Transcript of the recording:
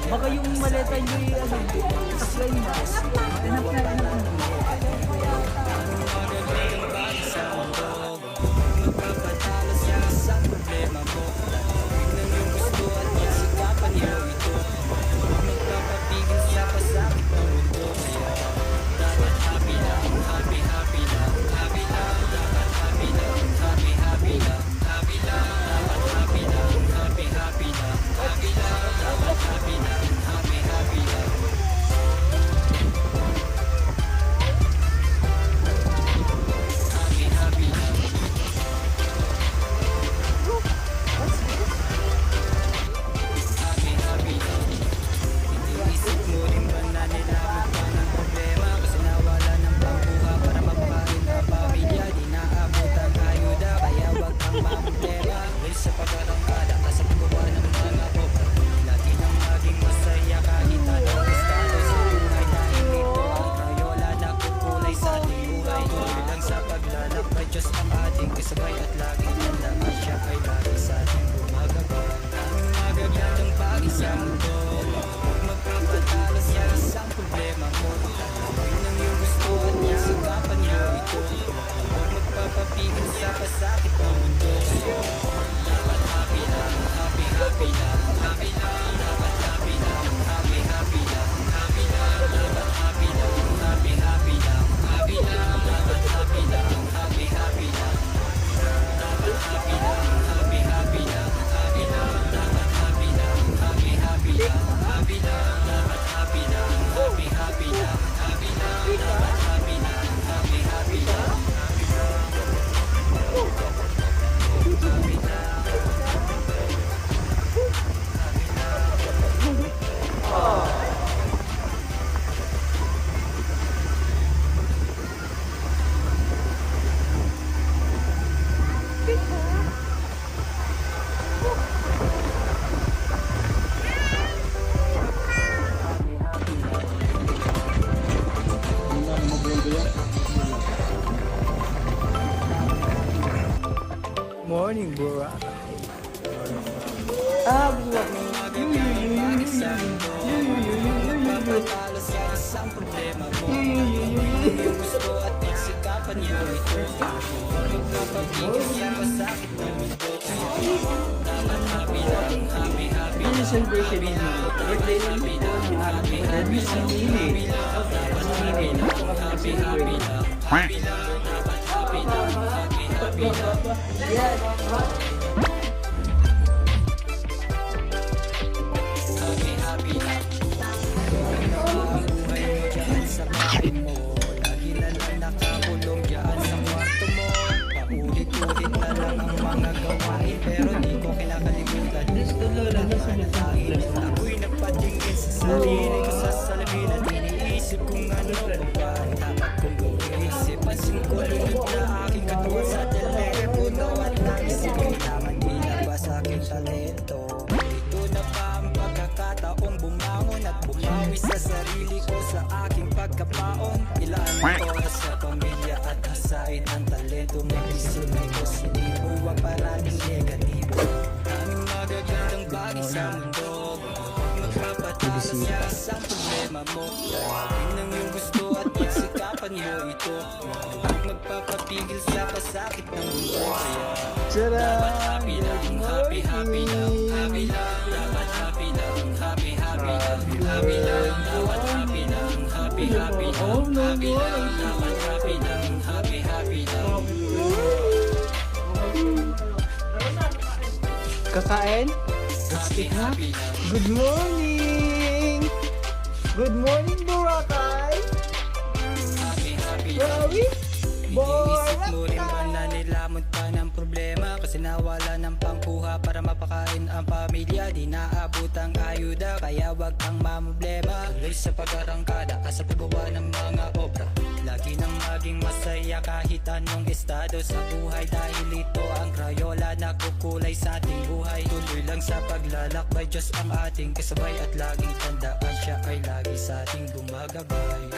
Baka yung maleta nyo yung ano, supply na. Hanap na ano. Magpapatalo siya sa problema mo. Tingnan yung gusto at pagsikapan mo ito. Magpapapigil sa pasakit ng mundo. Kaya dapat happy lang, happy happy lang, happy lang. Dapat happy lang, happy happy lang, happy lang. Dapat happy lang, happy happy lang, happy lang. Dapat happy lang, happy happy lang. Happy happy lang. Happy happy lang. Iniisip mo rin ba na nilamog ka ng problema? Kasi nawala ng pangbuha para mapakain ang pamilya. Di naabot ang ayuda, kaya wag kang mamumblema. Dahil sa pag-arangkada ka sa paggawa ng mga obra, lagi nang maging masaya kahit anong estado sa buhay. Dahil ito ang Crayola na kukulay sa ating buhay. Tuloy lang sa paglalakbay, Diyos ang ating kasabay. At laging tandaan siya ay lagi sa ating gumagabay. Ang magagandang bagay sa mundo, magpapatalo siya sa problema mo. Yun ang iyong gusto at sikapan niyo ito. Huwag magpapapigil sa pasakit ng mundo. Dapat happy lang, happy happy lang, happy lang. Dapat happy lang, happy happy lang, happy lang. Dapat happy lang, happy happy lang, happy lang. Dapat happy lang, happy happy lang. Dapat happy lang, happy happy lang, happy lang. Dapat happy lang, happy happy lang, happy lang. Dapat happy lang, happy happy lang, happy lang. Dapat happy lang, happy happy lang, happy lang. Morning, bro. Magpapatalo sa isang problema mo. Yun yung gusto at pagsikapan niyo ito. Magpapapigil sa pasakit ng mundo. Dapat happy lang, happy happy Yun yung lang. celebration ni birthday ng Happy lang, happy happy si lang, Nini. dapat happy lang, happy happy lang, happy lang. Dapat happy lang, happy happy lang. Happy happy lang. Ang buhay mo dyan sa bahay mo, lagi na lang nakakulong dyan sa kwarto mo. Paulit-ulit na lang ang mga gawain, pero di ko kinakalimutan. Manatangin at ako'y nagpatingin sa sarili ko sa salamin at iniisip kung ano ba ang dapat kong gawin. Pansin ko lunod na aking katawan sa telepono at naisipin naman di na ba sa aking talento. Ito na ba ang pagkakataong bumangon at bumawi sa sarili ko sa aking pagkapaon? Ilan oras sa pamilya at hasain ang talento. May isip ko sinibo ang parating negatibo. Daming magagandang bagay sa mundo, magpapatalo siya sa problema mo. Tingnan yung gusto at pagsikapan mo ito. Huwag magpapapigil sa pasakit ng mundo. Kaya dapat happy lang, happy happy lang, happy lang. Dapat happy lang, happy happy lang, happy lang. Dapat happy lang, happy happy lang, happy lang. Dapat happy lang, happy happy lang. Kakain? Happy happy lang. Good morning! Good morning, Boracay! Happy happy lang. Rawi? Iniisip mo rin ba na nilamot ka ng problema? Kasi nawala ng pangkuha para mapakain ang pamilya. Di naabot ang ayuda, kaya wag kang mamblema. Tuloy sa pag-arangkada ka sa paggawa ng mga obra, lagi nang maging masaya kahit anong estado sa buhay. Dahil ito ang Crayola na kukulay sa ating buhay. Tuloy lang sa paglalakbay, Diyos ang ating kasabay. At laging tandaan siya ay lagi sa ating gumagabay.